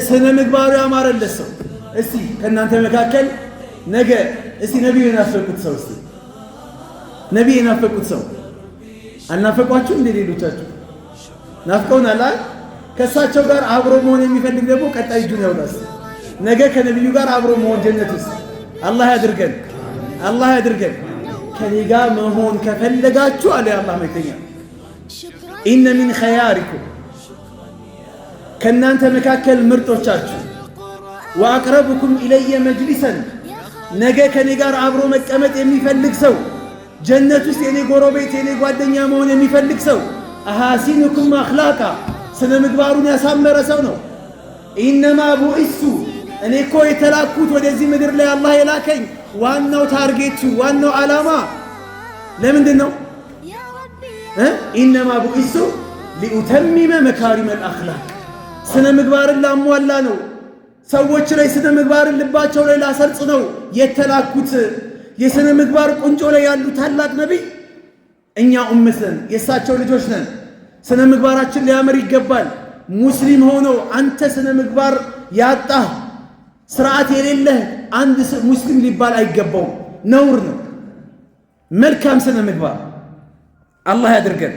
ስነ ምግባሩ ያማረለት ሰው እስቲ ከእናንተ መካከል ነገ እስቲ ነቢዩ የናፈቁት ሰው እስቲ ነቢዩ የናፈቁት ሰው አልናፈቋችሁ እንደ ሌሎቻችሁ ናፍቀውናል አይደል? ከእሳቸው ጋር አብሮ መሆን የሚፈልግ ደግሞ ቀጣይ እጁን ያውጣስ። ነገ ከነቢዩ ጋር አብሮ መሆን ጀነት ውስጥ አላህ ያድርገን፣ አላህ ያድርገን። ከኔ ጋር መሆን ከፈለጋችሁ አለ አላህ መልእክተኛ ኢነ ሚን ኸያሪኩም ከእናንተ መካከል ምርጦቻችሁ ወአቅረቡኩም ኢለየ መጅሊሰን ነገ ከኔ ጋር አብሮ መቀመጥ የሚፈልግ ሰው ጀነት ውስጥ የኔ ጎረቤት የኔ ጓደኛ መሆን የሚፈልግ ሰው አሐሲኑኩም አኽላቃ ስነ ምግባሩን ያሳመረ ሰው ነው። ኢነማ ቡኢሱ እኔ እኮ የተላኩት ወደዚህ ምድር ላይ አላህ የላከኝ ዋናው ታርጌቱ ዋናው ዓላማ ለምንድን ነው? ኢነማ ቡኢሱ ሊኡተሚመ መካሪመል አኽላቅ ስነ ምግባርን ላሟላ ነው። ሰዎች ላይ ስነ ምግባርን ልባቸው ላይ ላሰርጽ ነው የተላኩት። የስነ ምግባር ቁንጮ ላይ ያሉ ታላቅ ነቢይ እኛ ኡመት ነን፣ የእሳቸው ልጆች ነን። ስነ ምግባራችን ሊያምር ይገባል። ሙስሊም ሆኖ አንተ ስነ ምግባር ያጣህ ስርዓት የሌለህ አንድ ሙስሊም ሊባል አይገባውም፣ ነውር ነው። መልካም ስነ ምግባር አላህ ያድርገን።